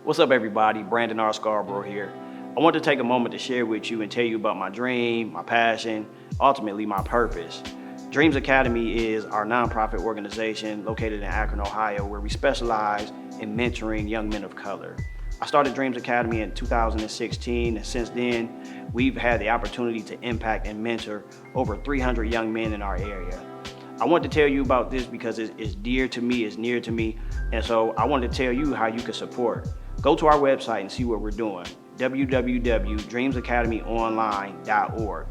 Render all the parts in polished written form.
What's up, everybody? Brandon R. Scarborough here. I want to take a moment to share with you and tell you about my dream, my passion, ultimately my purpose. Dreams Academy is our nonprofit organization located in Akron, Ohio, where we specialize in mentoring young men of color. I started Dreams Academy in 2016, and since then, we've had the opportunity to impact and mentor over 300 young men in our area. I want to tell you about this because it's dear to me, it's near to me, and so I want to tell you how you can support. Go to our website and see what we're doing, www.dreamsacademyonline.org.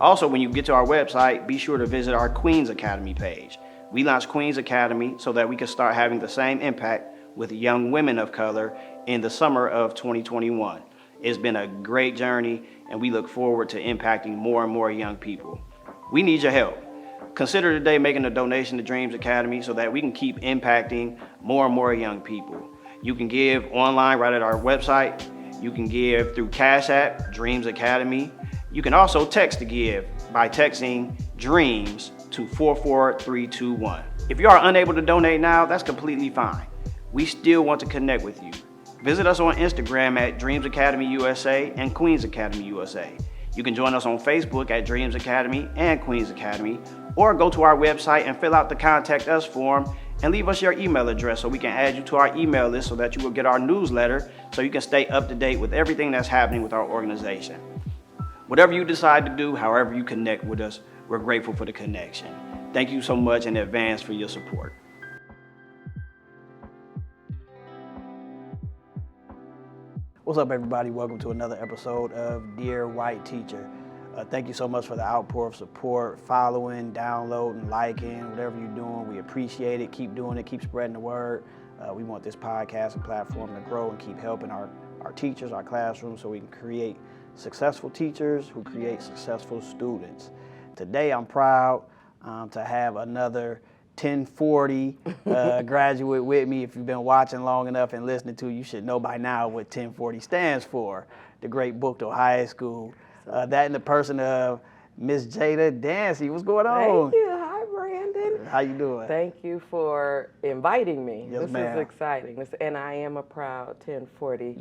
Also, when you get to our website, be sure to visit our Queens Academy page. We launched Queens Academy so that we can start having the same impact with young women of color in the summer of 2021. It's been a great journey, and we look forward to impacting more and more young people. We need your help. Consider today making a donation to Dreams Academy so that we can keep impacting more and more young people. You can give online right at our website. You can give through Cash App, Dreams Academy. You can also text to give by texting DREAMS to 44321. If you are unable to donate now, that's completely fine. We still want to connect with you. Visit us on Instagram at Dreams Academy USA and Queens Academy USA. You can join us on Facebook at Dreams Academy and Queens Academy, or go to our website and fill out the Contact Us form and leave us your email address so we can add you to our email list so that you will get our newsletter so you can stay up to date with everything that's happening with our organization. Whatever you decide to do, however you connect with us, we're grateful for the connection. Thank you so much in advance for your support. What's up, everybody? Welcome to another episode of Dear White Teacher. Thank you so much for the outpour of support, following, downloading, liking, whatever you're doing. We appreciate it. Keep doing it. Keep spreading the word. We want this podcast and platform to grow and keep helping our teachers, our classrooms, so we can create successful teachers who create successful students. Today, I'm proud to have another 1040 graduate with me. If you've been watching long enough and listening to, you should know by now what 1040 stands for. The great Bookto High School. That in the person of Miss Jaeda Dancy. What's going on? Thank you. Hi, Brandon. How you doing? Thank you for inviting me. Yes, this ma'am. is exciting. And I am a proud 1040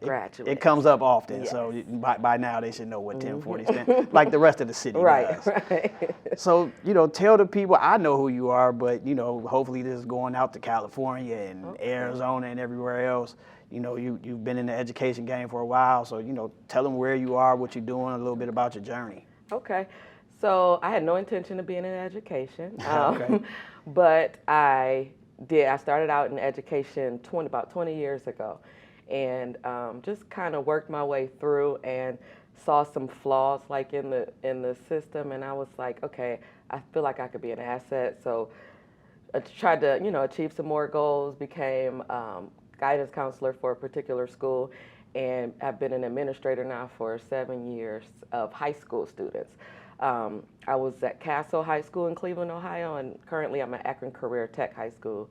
graduate. It comes up often, Yes. so by now they should know what 1040 stands, like the rest of the city Right, does. right. So, tell the people, I know who you are, but, hopefully this is going out to California and Arizona and everywhere else. You've been in the education game for a while, so, tell them where you are, what you're doing, a little bit about your journey. Okay. So I had no intention of being in education, Okay. but I did. I started out in education about 20 years ago, and just kind of worked my way through and saw some flaws like in the system, and I was like, okay, I feel like I could be an asset. So I tried to achieve some more goals. Became guidance counselor for a particular school, and I've been an administrator now for 7 years of high school students. I was at Castle High School in Cleveland, Ohio, and currently I'm at Akron Career Tech High School,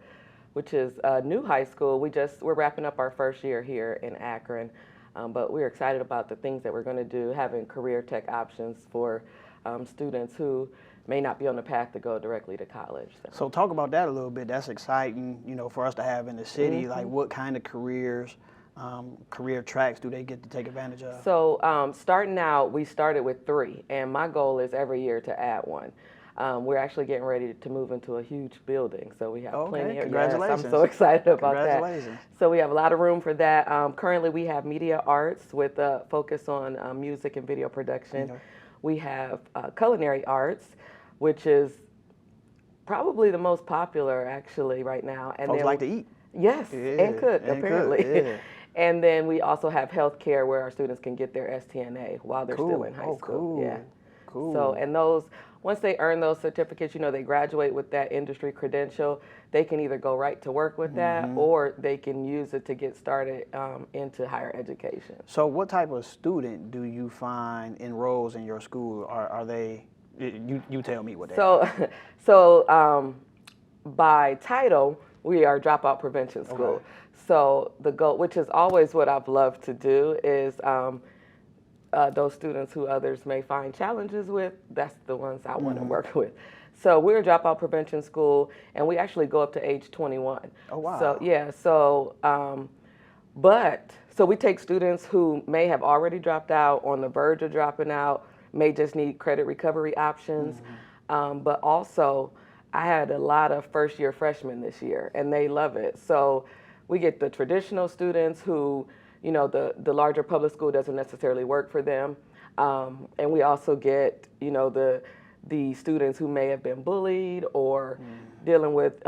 which is a new high school. We're wrapping up our first year here in Akron, but we're excited about the things that we're going to do, having career tech options for students who may not be on the path to go directly to college. So talk about that a little bit. That's exciting, for us to have in the city. Mm-hmm. Like, what kind of careers, career tracks do they get to take advantage of? So starting out, we started with 3, and my goal is every year to add 1. We're actually getting ready to move into a huge building, so we have plenty of. Congratulations. Yes, I'm so excited about Congratulations. that. So we have a lot of room for that. Currently, we have media arts with a focus on music and video production. Okay. We have culinary arts, which is probably the most popular actually right now. And Folks like to eat. Yes, and cook, apparently. Yeah. And then we also have healthcare where our students can get their STNA while they're still in high school. Cool. Yeah. Cool. So, and those, once they earn those certificates, they graduate with that industry credential, they can either go right to work with that, or they can use it to get started into higher education. So what type of student do you find enrolls in your school? Are they, you tell me what they are. So by title, we are dropout prevention school. Okay. So the goal, which is always what I've loved to do, is those students who others may find challenges with, that's the ones I want to work with. So we're a dropout prevention school, and we actually go up to age 21. Oh, wow. So yeah, so But, so we take students who may have already dropped out, on the verge of dropping out, may just need credit recovery options. But also, I had a lot of first year freshmen this year, and they love it. So we get the traditional students who, the larger public school doesn't necessarily work for them. And we also get, the students who may have been bullied or dealing with,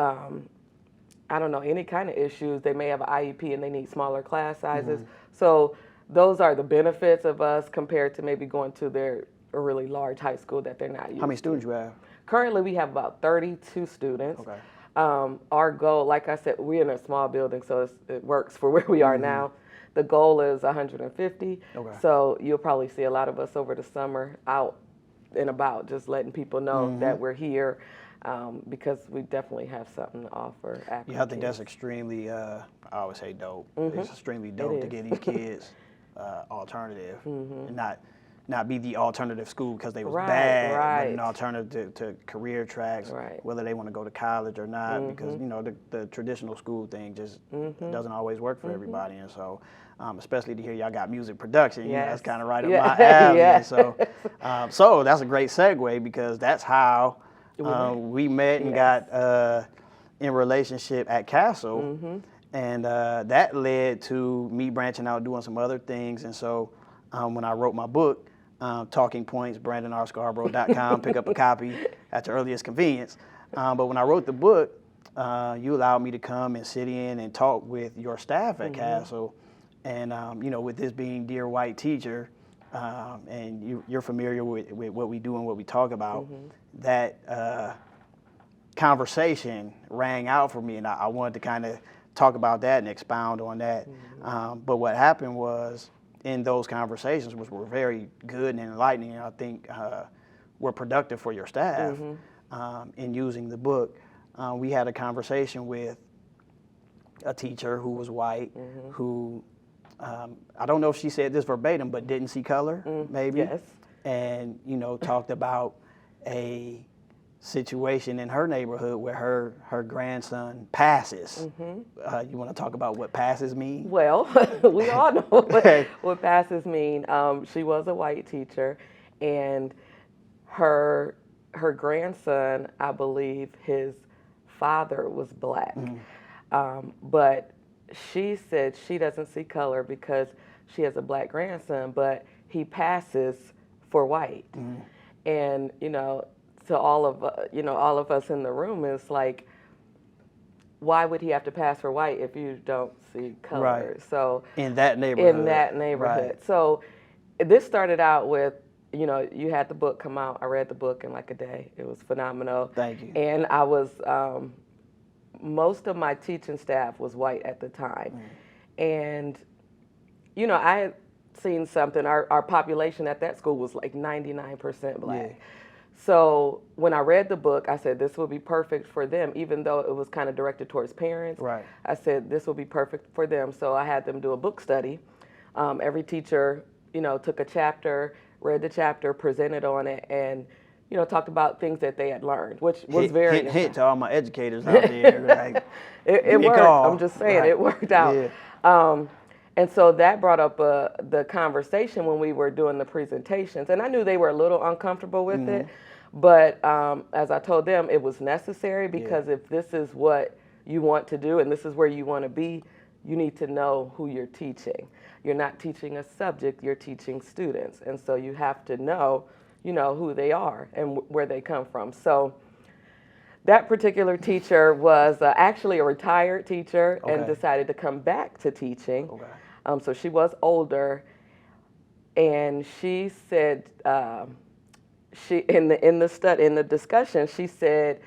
I don't know, any kind of issues. They may have an IEP and they need smaller class sizes. So those are the benefits of us compared to maybe going to a really large high school that they're not used to. How many students you have? Currently, we have about 32 students. Okay. Our goal, like I said, we're in a small building, so it works for where we are now. The goal is 150. Okay. So you'll probably see a lot of us over the summer out and about, just letting people know that we're here, because we definitely have something to offer. Akron Yeah, I think kids. that's extremely, I always say dope. It's extremely dope to is. give these kids alternative and not be the alternative school because they was bad, but an alternative to career tracks, whether they want to go to college or not, because the traditional school thing just doesn't always work for everybody, and so especially to hear y'all got music production, that's kind of right up my alley. And so that's a great segue because that's how we met and got in relationship at Castle, and that led to me branching out, doing some other things, and so when I wrote my book, Talking Points, BrandonRScarborough.com, pick up a copy at your earliest convenience. But when I wrote the book, you allowed me to come and sit in and talk with your staff at Castle. And, with this being Dear White Teacher, and you're familiar with what we do and what we talk about, that conversation rang out for me. And I wanted to kind of talk about that and expound on that. But what happened was, in those conversations, which were very good and enlightening, and I think were productive for your staff in using the book, we had a conversation with a teacher who was white, who, I don't know if she said this verbatim, but didn't see color, maybe. Yes. And, talked about a situation in her neighborhood where her grandson passes. You want to talk about what passes mean? Well, we all know what passes mean. She was a white teacher, and her grandson, I believe his father was black. But she said she doesn't see color because she has a black grandson, but he passes for white. And, to all of us in the room, is like, why would he have to pass for white if you don't see color? Right. So in that neighborhood. Right. So this started out with, you had the book come out. I read the book in like a day. It was phenomenal. Thank you. And I was, most of my teaching staff was white at the time. And, I had seen something. Our population at that school was like 99% black. Yeah. So when I read the book, I said, this will be perfect for them, even though it was kind of directed towards parents. Right. I said, this will be perfect for them. So I had them do a book study. Every teacher, took a chapter, read the chapter, presented on it, and, talked about things that they had learned, which was very hint to all my educators out there. Like, it worked. I'm just saying, it worked out. Yeah. And so that brought up the conversation when we were doing the presentations. And I knew they were a little uncomfortable with it. But as I told them, it was necessary because if this is what you want to do and this is where you want to be, you need to know who you're teaching. You're not teaching a subject, you're teaching students. And so you have to know, who they are and where they come from. So that particular teacher was actually a retired teacher and decided to come back to teaching. So she was older, and she said, she in the discussion, she said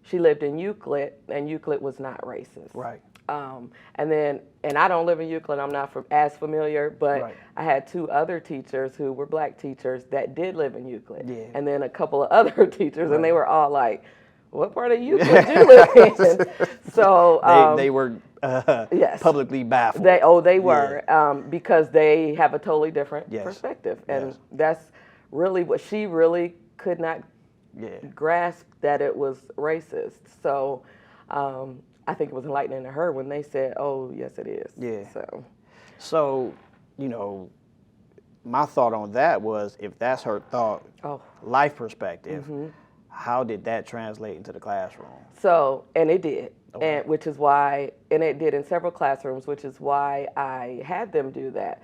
she lived in Euclid, and Euclid was not racist. Right. And I don't live in Euclid. I'm not as familiar, but I had two other teachers who were black teachers that did live in Euclid, and then a couple of other teachers, and they were all like, "What part of Euclid do you live in?" So they were publicly baffled. They were because they have a totally different perspective, and that's really what she really could not grasp, that it was racist. So I think it was enlightening to her when they said, "Oh, yes, it is." Yeah. So, You know, my thought on that was, if that's her thought, oh, life perspective, how did that translate into the classroom? so, and it did, Okay. and which is why, and it did in several classrooms, which is why I had them do that.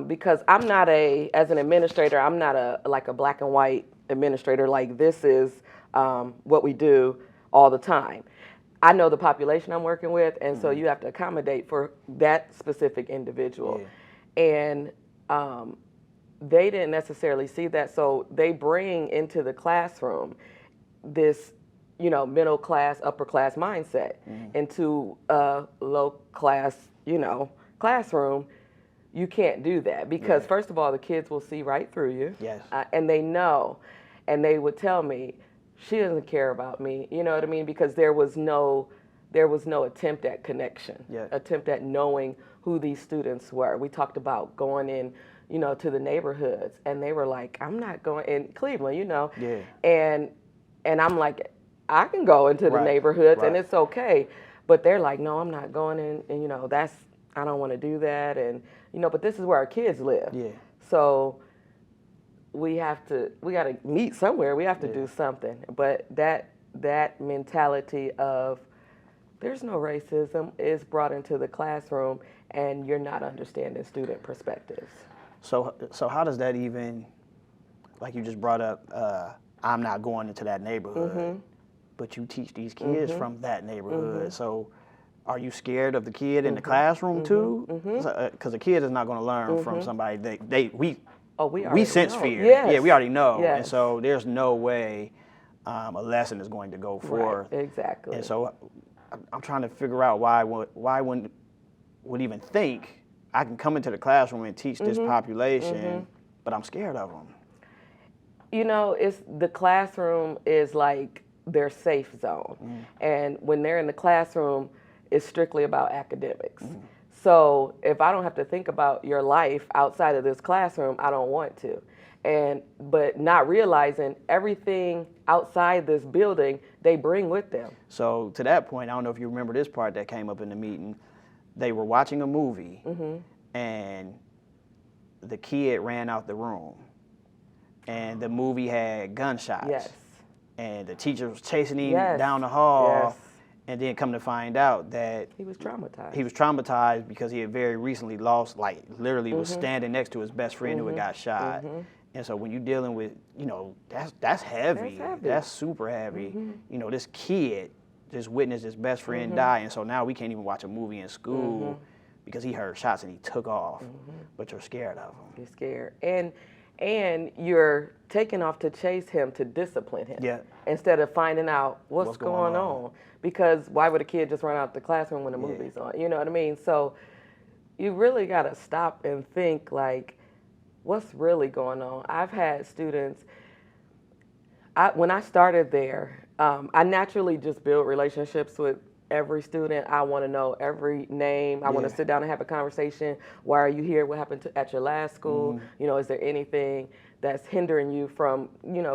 Because I'm not as an administrator, I'm not like a black and white administrator. Like this is what we do all the time. I know the population I'm working with, and so you have to accommodate for that specific individual. Yeah. And they didn't necessarily see that, so they bring into the classroom this, middle class, upper class mindset into a low class, classroom. You can't do that because first of all, the kids will see right through you. Yes. And they know, and they would tell me, she doesn't care about me. You know what I mean? Because there was no attempt at connection, attempt at knowing who these students were. We talked about going in, to the neighborhoods, and they were like, I'm not going in Cleveland, Yeah. and I'm like, I can go into the neighborhoods and it's okay. But they're like, no, I'm not going in, and I don't want to do that, and but this is where our kids live. Yeah. So we got to meet somewhere. We have to do something. But that mentality of there's no racism is brought into the classroom, and you're not understanding student perspectives. So how does that even, like you just brought up, I'm not going into that neighborhood, but you teach these kids from that neighborhood. So are you scared of the kid in the classroom too? Because the kid is not going to learn from somebody we sense fear. Yes. Yeah, we already know. Yes. And so there's no way a lesson is going to go forth. Right, exactly. And so I'm trying to figure out why one would even think I can come into the classroom and teach this population, but I'm scared of them. It's the classroom is like their safe zone. And when they're in the classroom, it's strictly about academics. So if I don't have to think about your life outside of this classroom, I don't want to. But not realizing everything outside this building, they bring with them. So to that point, I don't know if you remember this part that came up in the meeting. They were watching a movie, and the kid ran out the room, and the movie had gunshots. Yes. And the teacher was chasing him Yes. down the hall. Yes. And then come to find out that He was traumatized. he was traumatized because he had very recently lost, like literally was standing next to his best friend who had got shot. And so when you're dealing with, that's heavy. That's super heavy. This kid just witnessed his best friend die, and so now we can't even watch a movie in school because he heard shots and he took off. But you're scared of him. You're scared. And you're taking off to chase him, to discipline him. Yeah. Instead of finding out what's going on. Because why would a kid just run out the classroom when the movie's on? You know what I mean? So you really got to stop and think, like, what's really going on? I've had students, when I started there, I naturally just build relationships with every student. I want to know every name. I want to sit down and have a conversation. Why are you here? What happened at your last school? Is there anything that's hindering you from,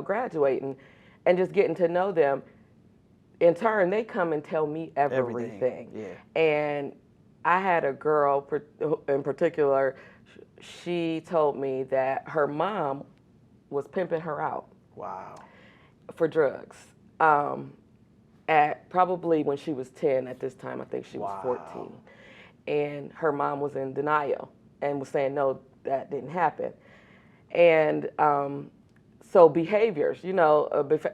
graduating? And just getting to know them. In turn, they come and tell me everything. Yeah. And I had a girl in particular, she told me that her mom was pimping her out. Wow. For drugs. At probably when she was 10 at this time, I think she was 14. And her mom was in denial and was saying, no, that didn't happen. And so behaviors,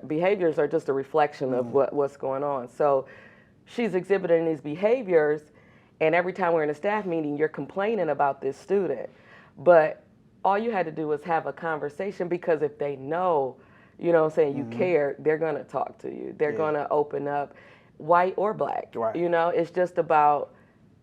behaviors are just a reflection of what's going on. So she's exhibiting these behaviors, and every time we're in a staff meeting, you're complaining about this student. But all you had to do was have a conversation, because if they know, you care, they're going to talk to you. They're going to open up, white or black. Right. It's just about,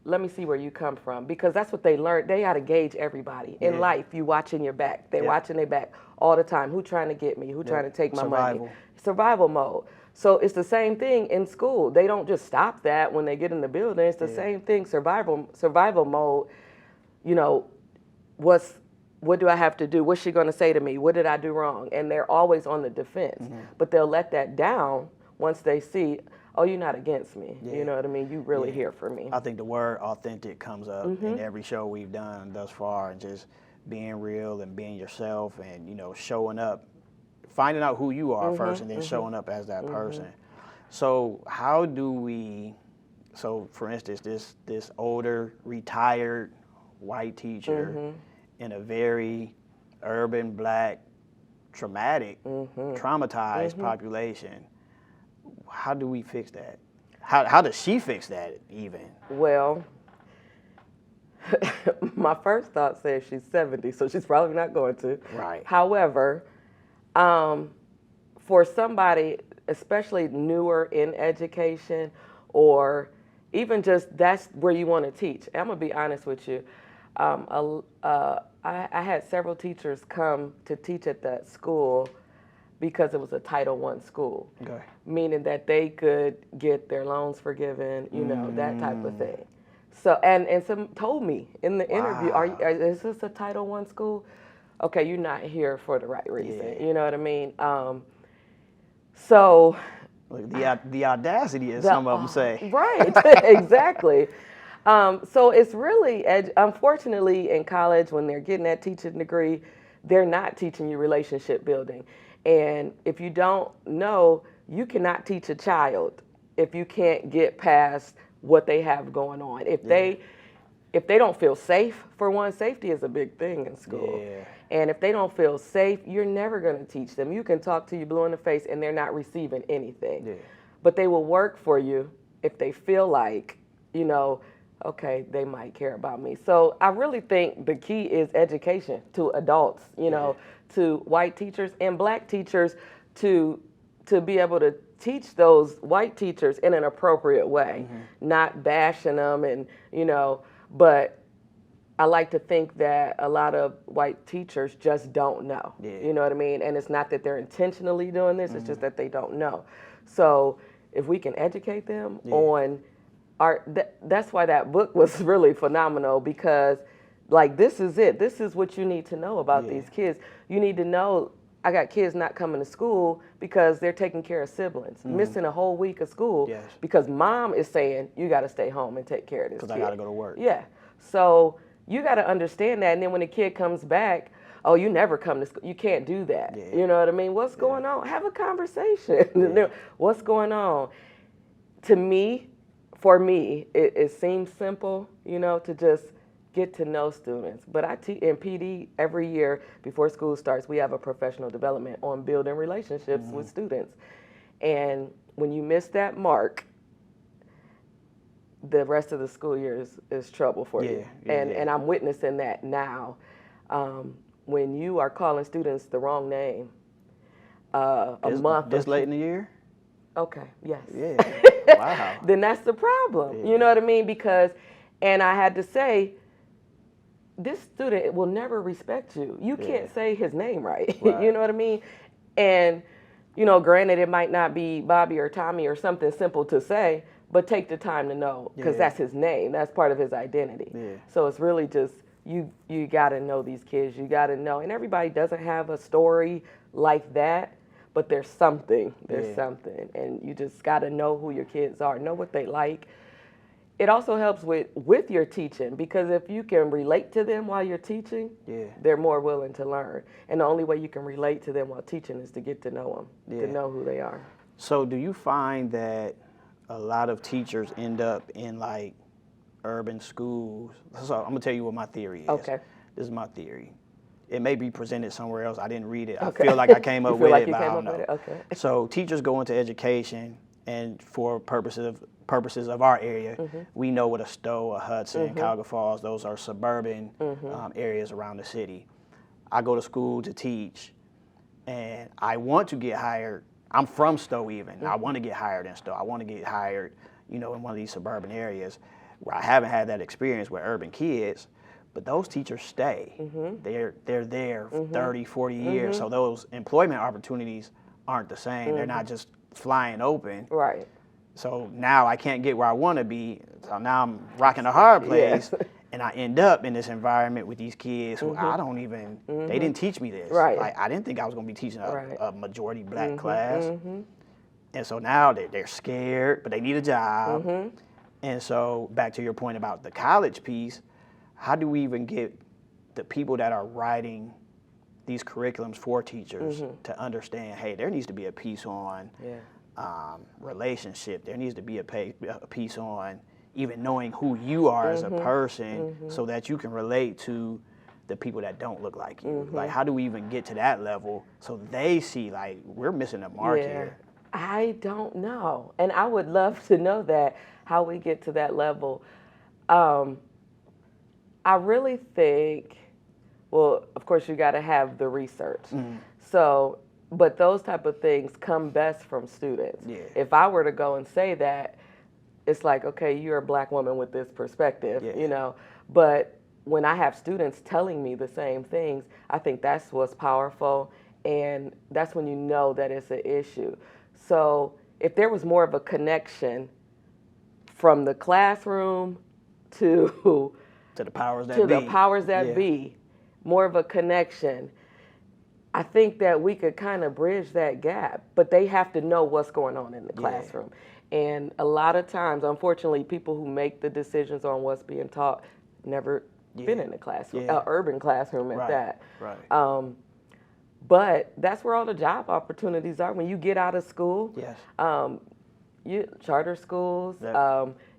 let me see where you come from, because that's what they learned. They got to gauge everybody. In life, you watching your back. They're watching their back all the time. Who trying to get me? Who trying to take my money? Survival mode. So it's the same thing in school. They don't just stop that when they get in the building. It's the same thing, survival mode. What do I have to do? What's she going to say to me? What did I do wrong? And they're always on the defense. But they'll let that down once they see, oh, you're not against me. Yeah. You know what I mean? You really Yeah. here for me. I think the word authentic comes up in every show we've done thus far, and just being real and being yourself, and showing up, finding out who you are first, and then showing up as that person. So how do we? So for instance, this older retired white teacher in a very urban black traumatized population. How do we fix that? How does she fix that even? Well, my first thought says she's 70, so she's probably not going to. Right. However, for somebody, especially newer in education, or even just that's where you want to teach. I'm gonna be honest with you. I had several teachers come to teach at that school because it was a Title I school, Okay. meaning that they could get their loans forgiven, that type of thing. So, and some told me in the interview, is this a Title I school? Okay, you're not here for the right reason. Yeah. You know what I mean? So. Look, the audacity, as some of them say. Right, exactly. So it's really, unfortunately, in college, when they're getting that teaching degree, they're not teaching you relationship building. And if you don't know, you cannot teach a child if you can't get past what they have going on. If they don't feel safe, for one, safety is a big thing in school. Yeah. And if they don't feel safe, you're never going to teach them. You can talk to you blue in the face and they're not receiving anything. Yeah. But they will work for you if they feel like, okay, they might care about me. So I really think the key is education to adults, to white teachers and black teachers, to be able to teach those white teachers in an appropriate way, not bashing them but I like to think that a lot of white teachers just don't know. Yeah. You know what I mean? And it's not that they're intentionally doing this, it's just that they don't know. So if we can educate them on that's why that book was really phenomenal, because this is it. This is what you need to know about these kids. You need to know, I got kids not coming to school because they're taking care of siblings, missing a whole week of school because mom is saying, you got to stay home and take care of this kid. Because I got to go to work. Yeah. So you got to understand that. And then when the kid comes back, oh, you never come to school. You can't do that. Yeah. You know what I mean? What's going on? Have a conversation. What's going on? For me, it seems simple, to just get to know students. But I teach in PD every year before school starts, we have a professional development on building relationships with students. And when you miss that mark, the rest of the school year is trouble for you. And I'm witnessing that now. When you are calling students the wrong name, a month. This late in the year? Okay, yes. Yeah. Wow. Then that's the problem. You know what I mean? And I had to say, this student will never respect you. You can't say his name right. You know what I mean? And, granted, it might not be Bobby or Tommy or something simple to say, but take the time to know, because that's his name. That's part of his identity. Yeah. So it's really just, you got to know these kids. You got to know. And everybody doesn't have a story like that, but there's something. There's something. And you just got to know who your kids are, know what they like. It also helps with your teaching, because if you can relate to them while you're teaching, they're more willing to learn. And the only way you can relate to them while teaching is to get to know them, to know who they are. So do you find that a lot of teachers end up in urban schools? So I'm gonna tell you what my theory is. Okay. This is my theory. It may be presented somewhere else. I didn't read it. I feel like I came up with it, but I don't know. Okay. So teachers go into education, and for purposes of our area, we know what a Stowe, a Hudson, Cuyahoga Falls, those are suburban areas around the city. I go to school to teach, and I want to get hired. I'm from Stowe even. I want to get hired in Stowe. I want to get hired, in one of these suburban areas where I haven't had that experience with urban kids. But those teachers stay. They're there 30, 40 years. So those employment opportunities aren't the same. They're not just flying open. Right. So now I can't get where I want to be. So now I'm rocking a hard place. And I end up in this environment with these kids who I don't even, they didn't teach me this. Right. I didn't think I was going to be teaching a majority black class. And so now they're scared, but they need a job. And so back to your point about the college piece, how do we even get the people that are writing these curriculums for teachers to understand, hey, there needs to be a piece on relationship. There needs to be a piece on even knowing who you are as a person so that you can relate to the people that don't look like you. Like, how do we even get to that level so they see, like, we're missing a mark here? I don't know. And I would love to know that, how we get to that level. I really think, well, of course, you got to have the research. So, but those type of things come best from students. If I were to go and say that, it's like, okay, you're a black woman with this perspective, you know. But when I have students telling me the same things, I think that's what's powerful, and that's when you know that it's an issue. So if there was more of a connection from the classroom to the powers that to be. the powers that be, more of a connection, I think that we could kind of bridge that gap. But they have to know what's going on in the classroom. And a lot of times, unfortunately, people who make the decisions on what's being taught never been in a classroom, an urban classroom at that. But that's where all the job opportunities are when you get out of school. Charter schools,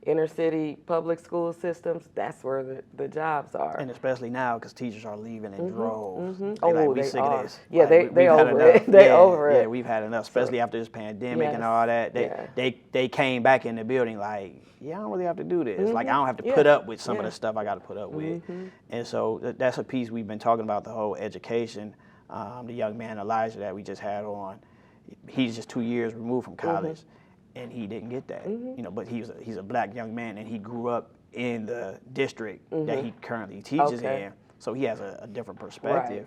inner city public school systems, that's where the jobs are. And especially now, because teachers are leaving in droves. They sick are. of this. Yeah, like, they over it. They over it. Yeah, we've had enough, especially after this pandemic and all that. They came back in the building like, I don't really have to do this. Like, I don't have to put up with some of the stuff I got to put up with. And so that's a piece we've been talking about, the whole education. The young man, Elijah, that we just had on, he's just 2 years removed from college. And he didn't get that, you know. But he's a black young man, and he grew up in the district that he currently teaches in, so he has a different perspective.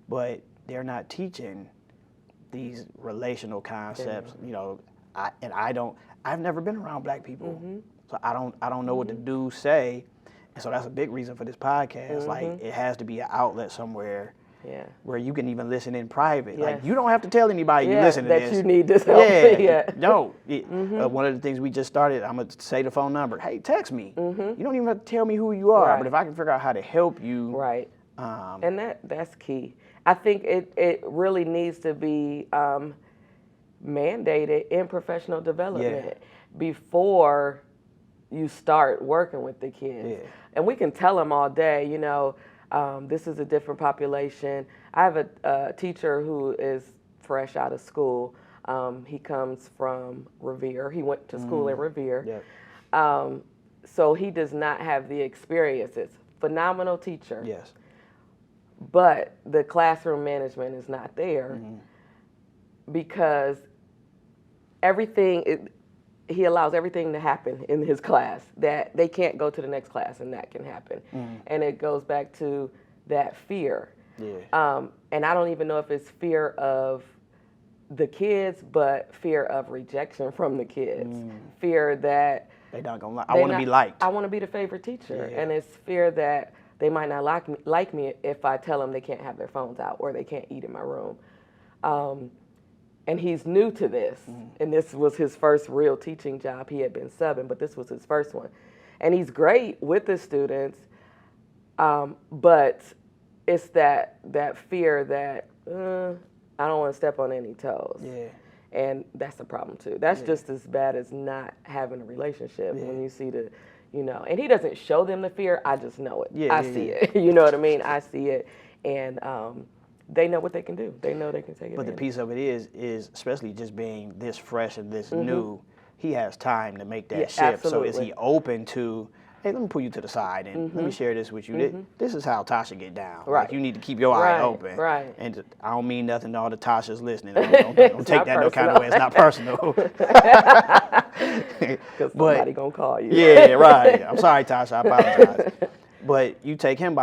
But they're not teaching these relational concepts, you know. I've never been around black people, so I don't know what to do, say, and so that's a big reason for this podcast. Like, it has to be an outlet somewhere. Where you can even listen in private. Like, you don't have to tell anybody you listen to this. That you need this help. No. One of the things we just started, I'm going to say the phone number. Hey, text me. You don't even have to tell me who you are. But if I can figure out how to help you. And that's key. I think it really needs to be mandated in professional development before you start working with the kids. And we can tell them all day, you know, this is a different population. I have a teacher who is fresh out of school. He comes from Revere. He went to school in Revere. So he does not have the experiences. Phenomenal teacher. But the classroom management is not there because he allows everything to happen in his class, that they can't go to the next class and that can happen. And it goes back to that fear. And I don't even know if it's fear of the kids, but fear of rejection from the kids. Fear that they not gonna I want to be liked. I want to be the favorite teacher. And it's fear that they might not like me if I tell them they can't have their phones out or they can't eat in my room. And he's new to this, and this was his first real teaching job. He had been subbing, but this was his first one. And he's great with the students, but it's that fear that I don't want to step on any toes. And that's a problem too. That's just as bad as not having a relationship when you see the, you know, and he doesn't show them the fear, I just know it. I see it. You know what I mean? I see it. And they know what they can do. They know they can take it. But the piece of it is especially just being this fresh and this new, he has time to make that shift. Absolutely. So is he open to, hey, let me pull you to the side and let me share this with you. This is how Tasha get down. Like, you need to keep your eye open. And I don't mean nothing to all the Tashas listening. Don't take that no kind of way. It's not personal. Because somebody going to call you. I'm sorry, Tasha. I apologize. But you take him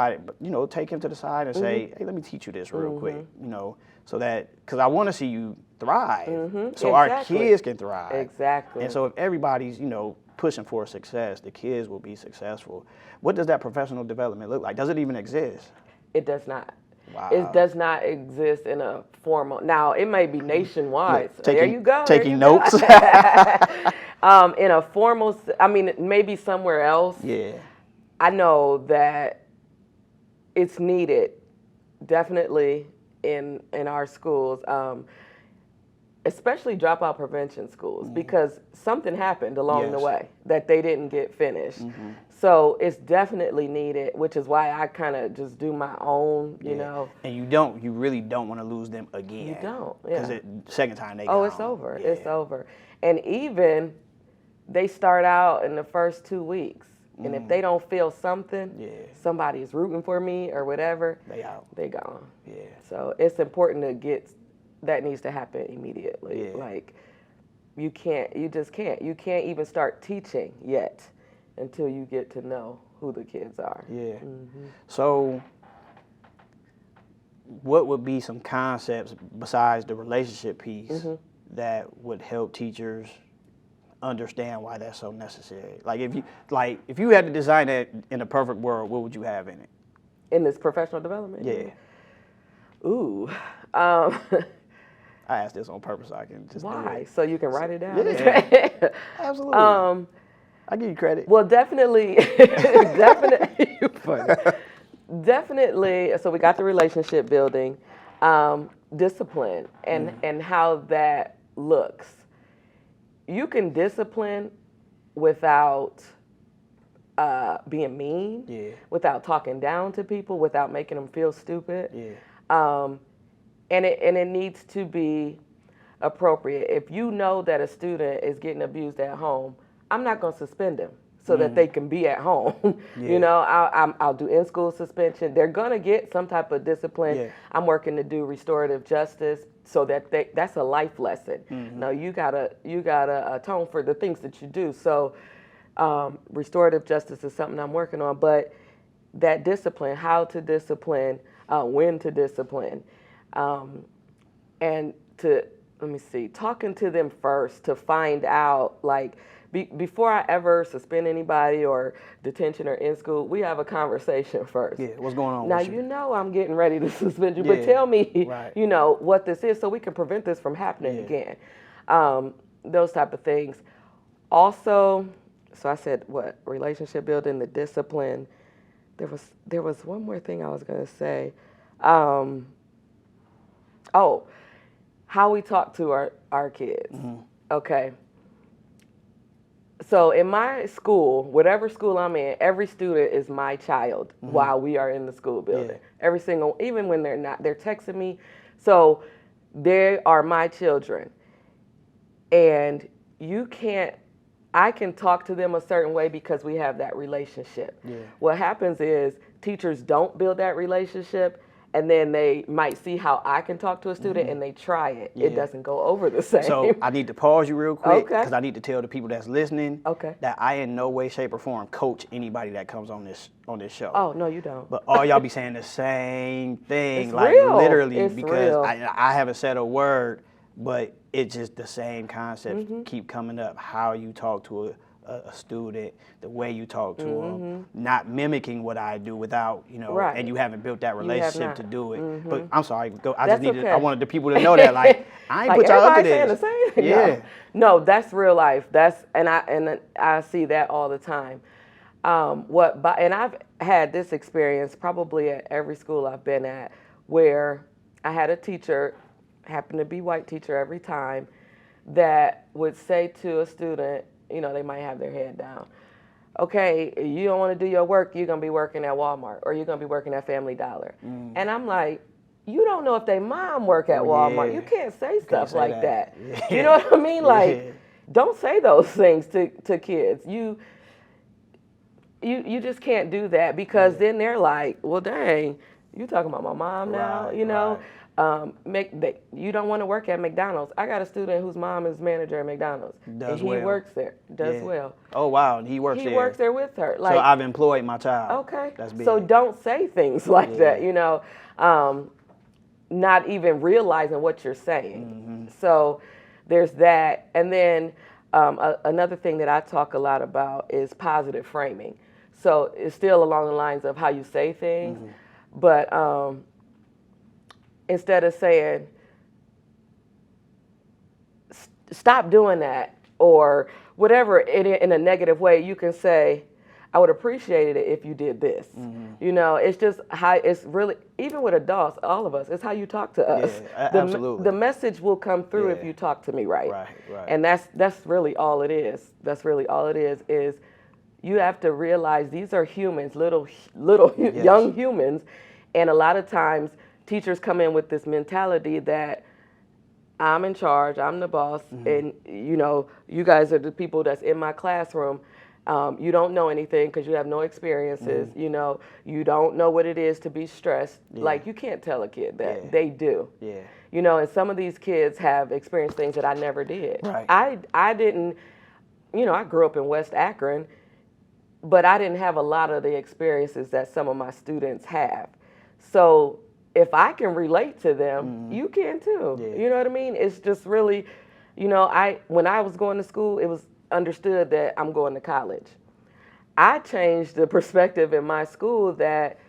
take him to the side and say, hey, let me teach you this real quick, you know, so that, because I want to see you thrive, so our kids can thrive. And so if everybody's, you know, pushing for success, the kids will be successful. What does that professional development look like? Does it even exist? It does not. Wow. It does not exist in a formal. Now it may be nationwide. Look, There you go. Taking notes. In a formal, I mean, maybe somewhere else. Yeah. I know that it's needed, definitely in our schools, especially dropout prevention schools, because something happened along the way that they didn't get finished. So it's definitely needed, which is why I kind of just do my own, you know. And you really don't want to lose them again. You don't, because second time they Oh, gone. it's over. Yeah. It's over. And even they start out in the first 2 weeks, and if they don't feel something, somebody is rooting for me or whatever, they out. They gone. Yeah. So it's important to get, that needs to happen immediately. Yeah. Like, you just can't. You can't even start teaching yet until you get to know who the kids are. Yeah. So what would be some concepts besides the relationship piece that would help teachers understand why that's so necessary? Like if you had to design that in a perfect world, what would you have in it? In this professional development? Yeah. Ooh. I asked this on purpose so I can just why? So you can write it down? Yeah. Absolutely. I give you credit. Well, definitely, definitely. So we got the relationship building, discipline, and how that looks. You can discipline without being mean, without talking down to people, without making them feel stupid. And it needs to be appropriate. If you know that a student is getting abused at home, I'm not going to suspend them so that they can be at home. You know, I'll do in-school suspension. They're going to get some type of discipline. I'm working to do restorative justice so that that's a life lesson. No, you gotta atone for the things that you do. So restorative justice is something I'm working on. But that discipline, how to discipline, when to discipline, and talking to them first to find out, like, before I ever suspend anybody or detention or in school, we have a conversation first. Yeah, what's going on? Now, you know I'm getting ready to suspend you, but tell me, you know, what this is so we can prevent this from happening again. Those type of things. Also, so I said, what? Relationship building, the discipline. There was one more thing I was going to say. How we talk to our kids. Okay. So in my school, whatever school I'm in, every student is my child while we are in the school building. Every single, even when they're not, they're texting me. So they are my children. And I can talk to them a certain way because we have that relationship. What happens is teachers don't build that relationship, and then they might see how I can talk to a student and they try it. It doesn't go over the same. So I need to pause you real quick because I need to tell the people that's listening that I in no way, shape, or form coach anybody that comes on this show. Oh, no, you don't. But all y'all be saying the same thing, it's like real. literally, It's because real. I haven't said a word, but it's just the same concepts keep coming up. How you talk to a student, the way you talk to them, not mimicking what I do without, you know, and you haven't built that relationship to do it. But I'm sorry, I wanted the people to know that, like, I ain't like, put y'all up to everybody saying this. the same. Yeah. No, that's real life. And I see that all the time. And I've had this experience probably at every school I've been at, where I had a teacher, happened to be white teacher every time, that would say to a student, you know, they might have their head down. Okay, you don't want to do your work, you're going to be working at Walmart or you're going to be working at Family Dollar. And I'm like, you don't know if they mom work at Walmart. You can't say stuff like that. You know what I mean? Like, don't say those things to kids. You just can't do that, because then they're like, well, dang, you talking about my mom now, you know? You don't want to work at McDonald's. I got a student whose mom is manager at McDonald's. And he works there, does well. Oh, wow, he works there. He works there with her. Like, so I've employed my child. Okay. That's big. So don't say things like that, you know, not even realizing what you're saying. So there's that. And then another thing that I talk a lot about is positive framing. So it's still along the lines of how you say things, but instead of saying, stop doing that, or whatever in a negative way, you can say, I would appreciate it if you did this. You know, it's just how it's really, even with adults, all of us, it's how you talk to us. Yeah, absolutely. The message will come through if you talk to me right. Right. And that's really all it is. That's really all it is you have to realize these are humans, little Yes. young humans, and a lot of times teachers come in with this mentality that I'm in charge, I'm the boss, and you know, you guys are the people that's in my classroom. You don't know anything because you have no experiences. You know, you don't know what it is to be stressed. Like, you can't tell a kid that. They do. Yeah. You know, and some of these kids have experienced things that I never did. Right. I didn't, you know, I grew up in West Akron, but I didn't have a lot of the experiences that some of my students have. So if I can relate to them, you can too. Yeah. You know what I mean? It's just really, you know, when I was going to school, it was understood that I'm going to college. I changed the perspective in my school that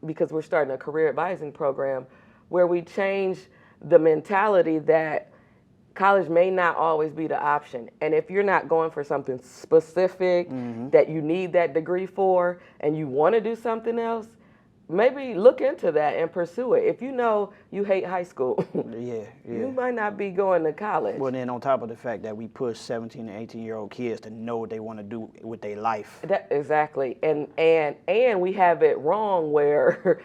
because we're starting a career advising program where we change the mentality that college may not always be the option. And if you're not going for something specific that you need that degree for and you want to do something else, maybe look into that and pursue it. If you know you hate high school, you might not be going to college. Well, then on top of the fact that we push 17 and 18-year-old kids to know what they want to do with their life. Exactly. And we have it wrong where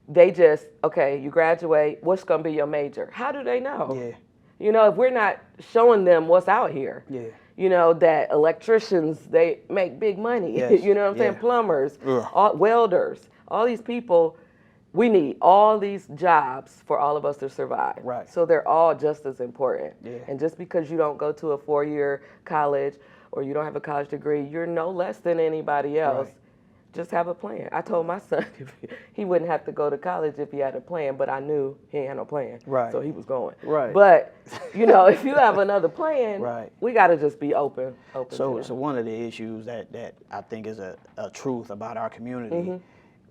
they just, okay, you graduate, what's going to be your major? How do they know? Yeah. You know, if we're not showing them what's out here. Yeah. You know, that electricians, they make big money. Yes. You know what I'm saying? Plumbers, Ugh. welders, all these people, we need all these jobs for all of us to survive. Right. So they're all just as important. Yeah. And just because you don't go to a 4-year college or you don't have a college degree, you're no less than anybody else. Right. Just have a plan. I told my son he wouldn't have to go to college if he had a plan, but I knew he ain't had no plan. Right. So he was going. Right. But, you know, if you have another plan, Right. we got to just be open So to that. one of the issues that I think is a truth about our community,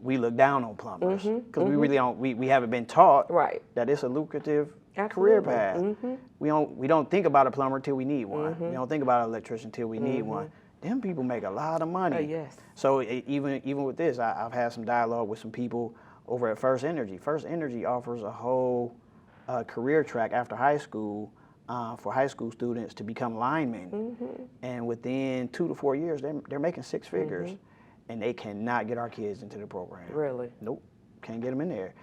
we look down on plumbers because we really don't, we haven't been taught Right. that it's a lucrative Absolutely. career path. We don't think about a plumber till we need one. We don't think about an electrician till we need one. Them people make a lot of money. Yes. So even with this, I've had some dialogue with some people over at First Energy. First Energy offers a whole career track after high school for high school students to become linemen. And within 2 to 4 years, they're making 6 figures. And they cannot get our kids into the program. Really? Nope, can't get them in there.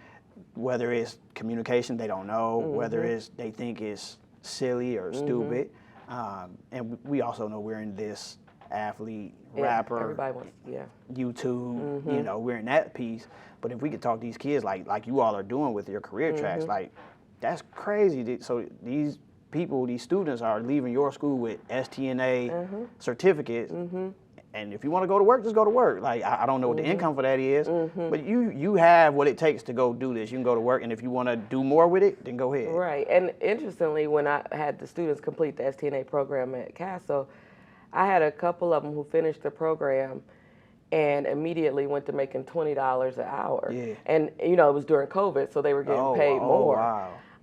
Whether it's communication, they don't know. Whether it's they think it's silly or stupid. And we also know we're in this athlete, rapper, Everybody wants, YouTube, you know, we're in that piece. But if we could talk these kids like you all are doing with your career tracks, like that's crazy. So these people, these students are leaving your school with STNA certificates. And if you want to go to work, just go to work. Like, I don't know what the income for that is, but you have what it takes to go do this. You can go to work, and if you want to do more with it, then go ahead. Right. And interestingly, when I had the students complete the STNA program at Castle, I had a couple of them who finished the program and immediately went to making $20 an hour. Yeah. And, you know, it was during COVID, so they were getting paid more.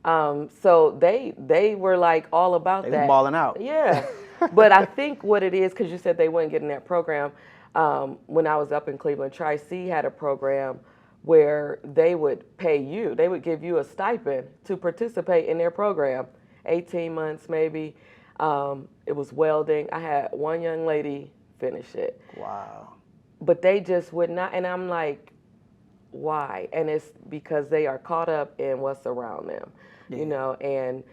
Wow. So they were like all about They that. was balling out. Yeah. But I think what it is, because you said they wouldn't get in that program, when I was up in Cleveland, Tri-C had a program where they would pay you. They would give you a stipend to participate in their program, 18 months maybe. It was welding. I had one young lady finish it. Wow. But they just would not, and I'm like, why? And it's because they are caught up in what's around them, you know, and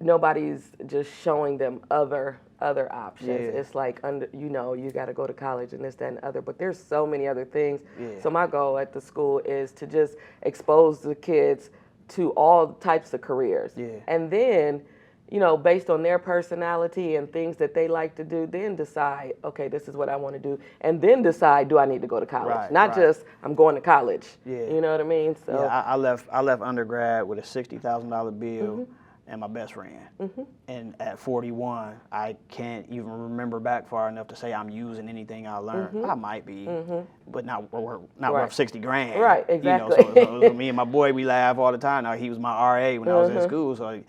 nobody's just showing them other options. Yeah. It's like, you know, you got to go to college and this, that, and the other. But there's so many other things. Yeah. So my goal at the school is to just expose the kids to all types of careers. Yeah. And then, you know, based on their personality and things that they like to do, then decide, okay, this is what I want to do. And then decide, do I need to go to college? Right, Not right. just, I'm going to college. Yeah. You know what I mean? So Yeah, I left undergrad with a $60,000 bill, and my best friend. And at 41, I can't even remember back far enough to say I'm using anything I learned. I might be, but not worth 60 grand. Right, exactly. So me and my boy, we laugh all the time. Now, he was my RA when I was in school, so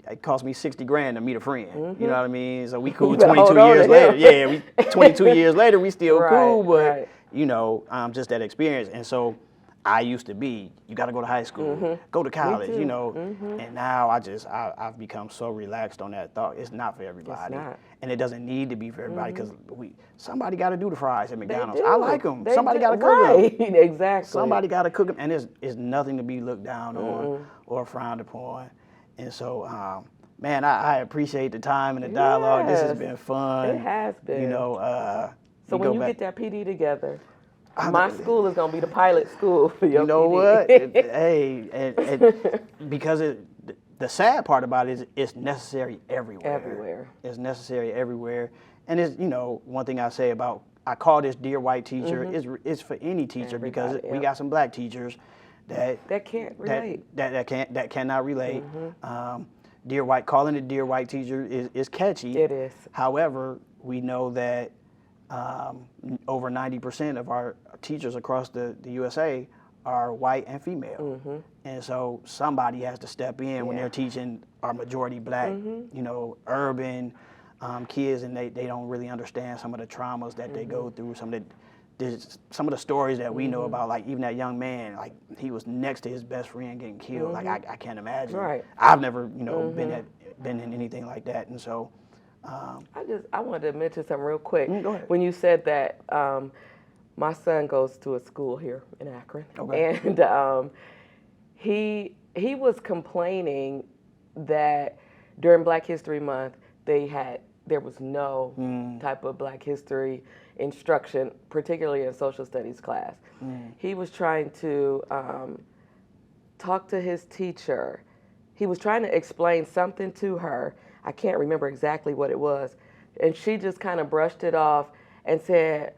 it cost me 60 grand to meet a friend. You know what I mean? So we cool 22 years later. Yeah, we 22 years later, we still cool, but you know, just that experience. And so I used to be, you got to go to high school, go to college, you know. And now I've become so relaxed on that thought. It's not for everybody. It's not. And it doesn't need to be for everybody because somebody got to do the fries at McDonald's. They do. I like them. They Somebody do. got to cook them. Exactly. Somebody got to cook them. And it's nothing to be looked down on or frowned upon. And so, man, I appreciate the time and the dialogue. This has been fun. It has been. You know, so when you get that PD together, my school is going to be the pilot school for your You know PD. what? Hey, because the sad part about it is it's necessary everywhere. Everywhere. It's necessary everywhere. And it's, you know, one thing I say about, I call this Dear White Teacher, it's for any teacher because we got some black teachers that can't relate. That cannot relate. Dear White, calling it Dear White Teacher is catchy. It is. However, we know that over 90% of our teachers across the USA are white and female. And so somebody has to step in when they're teaching our majority black, you know, urban kids, and they don't really understand some of the traumas that they go through, some of the stories that we know about, like even that young man, like he was next to his best friend getting killed. Like I can't imagine. Right. I've never, you know, been in anything like that. And so I wanted to mention something real quick. Go ahead. When you said that, my son goes to a school here in Akron, and he was complaining that during Black History Month there was no type of Black history instruction, particularly in social studies class. He was trying to talk to his teacher. He was trying to explain something to her. I can't remember exactly what it was. And she just kind of brushed it off and said,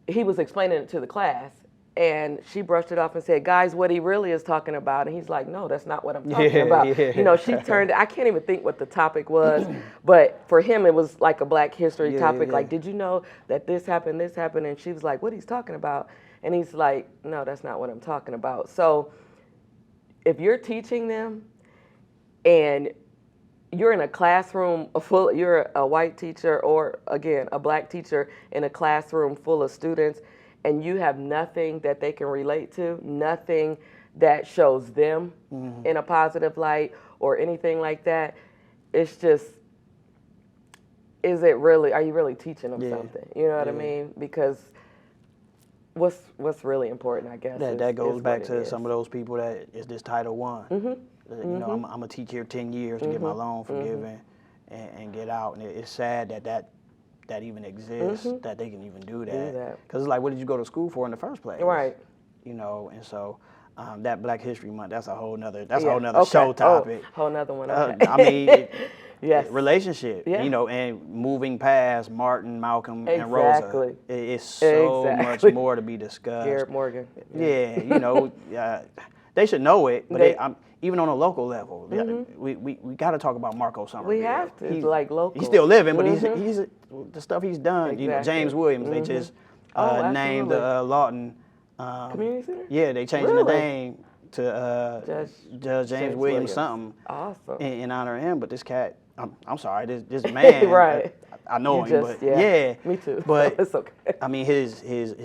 he was explaining it to the class. And she brushed it off and said, guys, what he really is talking about. And he's like, no, that's not what I'm talking about. You know, she turned, I can't even think what the topic was, but for him, it was like a Black history topic. Like, did you know that this happened? And she was like, what he's talking about? And he's like, no, that's not what I'm talking about. So if you're teaching them and you're in a classroom you're a white teacher or, again, a Black teacher in a classroom full of students, and you have nothing that they can relate to, nothing that shows them in a positive light or anything like that, it's just, are you really teaching them something? You know what I mean? Because what's really important, I guess, that goes back to some of those people that is this Title I. You know, I'm gonna teach here 10 years to get my loan forgiven and get out. And it's sad that even exists, that they can even do that. Because it's like, what did you go to school for in the first place? Right. You know, and so that Black History Month, that's a whole nother show topic. Whole nother one. Okay. I mean, yes. Relationship, you know, and moving past Martin, Malcolm, and Rosa. It's so much more to be discussed. Garrett Morgan. Yeah, you know, they should know it, but even on a local level, we got to talk about Marco Somerville. We have to. He's like local. He's still living, but he's the stuff he's done. You know, James Williams. They just named Lawton Community Center. Yeah, they changing the name to Judge James Williams something. Awesome. In honor of him. But this cat, I'm sorry, this man. Right. I know him, but me too. But it's okay. I mean, his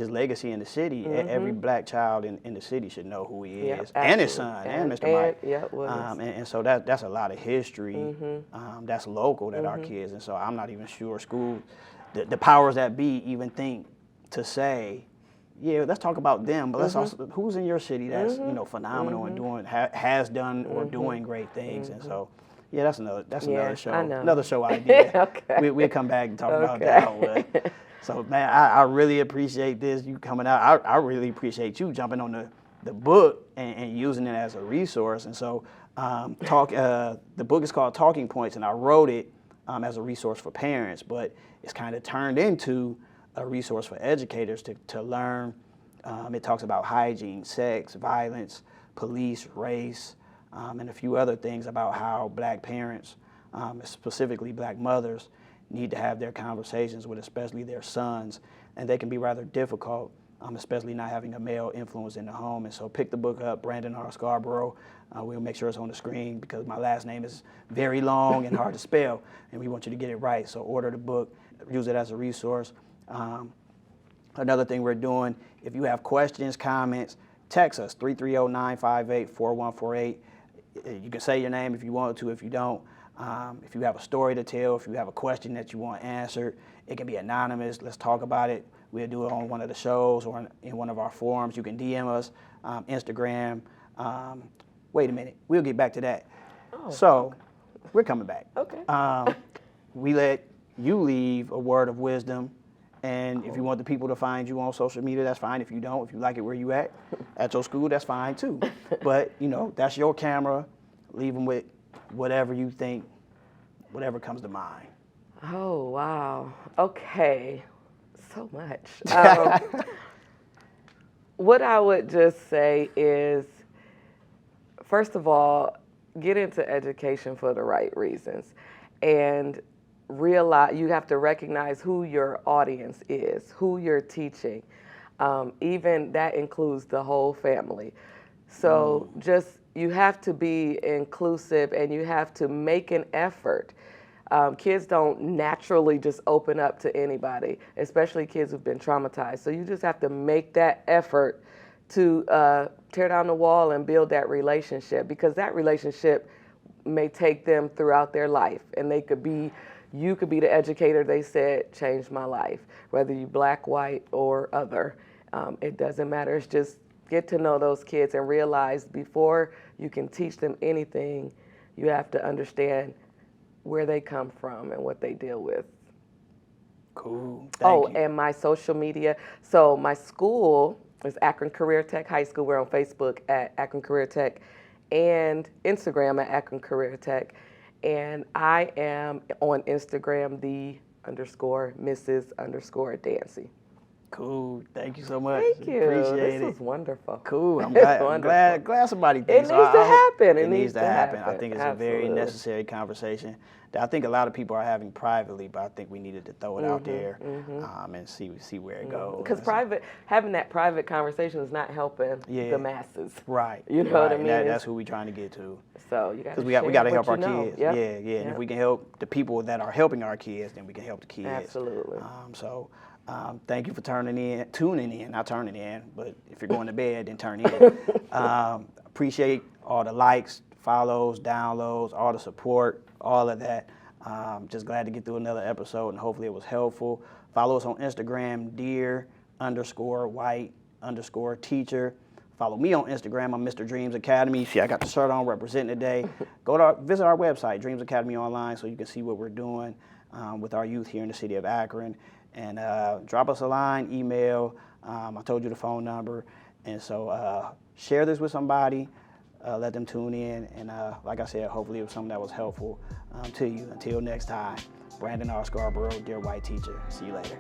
legacy in the city. Every Black child in the city should know who he is, and his son, and Mr. Mike. And so that's a lot of history. That's local that our kids, and so I'm not even sure school, the powers that be even think to say, yeah, let's talk about them, but let's also who's in your city that's phenomenal and doing has done or doing great things, and so. Yeah, that's another show. Another show idea. Okay. We'll come back and talk about that one. So, man, I really appreciate this, you coming out. I really appreciate you jumping on the book and using it as a resource. And so the book is called Talking Points, and I wrote it as a resource for parents, but it's kind of turned into a resource for educators to learn. It talks about hygiene, sex, violence, police, race, and a few other things about how black parents, specifically black mothers, need to have their conversations with especially their sons, and they can be rather difficult, especially not having a male influence in the home. And so pick the book up, Brandon R. Scarborough. We'll make sure it's on the screen because my last name is very long and hard to spell, and we want you to get it right. So order the book, use it as a resource. Another thing we're doing, if you have questions, comments, text us, 330-958-4148. You can say your name if you want to, if you don't. If you have a story to tell, if you have a question that you want answered, it can be anonymous. Let's talk about it. We'll do it on one of the shows or in one of our forums. You can DM us, Instagram. Wait a minute, we'll get back to that. Oh, so we're coming back. Okay. We let you leave a word of wisdom. And if you want the people to find you on social media, that's fine. If you don't, if you like it where you at your school, that's fine too. But, that's your camera. Leave them with whatever you think, whatever comes to mind. Oh, wow. Okay. So much. What I would just say is, first of all, get into education for the right reasons. And realize you have to recognize who your audience is, who you're teaching. Even that includes the whole family. So you have to be inclusive and you have to make an effort. Kids don't naturally just open up to anybody, especially kids who've been traumatized. So you just have to make that effort to tear down the wall and build that relationship, because that relationship may take them throughout their life, and you could be the educator they said changed my life, whether you black, white, or other. It doesn't matter. It's just get to know those kids and realize before you can teach them anything, you have to understand where they come from and what they deal with. Cool. Thank you. And my social media. So my school is Akron Career Tech High School. We're on Facebook at Akron Career Tech and Instagram at Akron Career Tech. And I am on Instagram, _Mrs_Dancy. Cool. Thank you so much. Thank you. Appreciate This it. was wonderful. Cool. I'm glad somebody thinks. It needs to happen. It needs to happen. I think it's Absolutely. a very necessary conversation that I think a lot of people are having privately, but I think we needed to throw it out there and see where it goes. Because having that private conversation is not helping the masses. Right. You know what I mean? That's who we're trying to get to. So you got to we got to help our kids. Yep. Yeah. And if we can help the people that are helping our kids, then we can help the kids. Absolutely. Thank you for tuning in, not turning in, but if you're going to bed, then turn in. Appreciate all the likes, follows, downloads, all the support, all of that. Just glad to get through another episode, and hopefully it was helpful. Follow us on Instagram, dear_white_teacher. Follow me on Instagram. I'm Mr. Dreams Academy. See, I got the shirt on representing today. Visit our website, Dreams Academy Online, so you can see what we're doing with our youth here in the city of Akron. And drop us a line, email. I told you the phone number. And so share this with somebody. Let them tune in. And like I said, hopefully it was something that was helpful to you. Until next time, Brandon R. Scarborough, Dear White Teacher. See you later.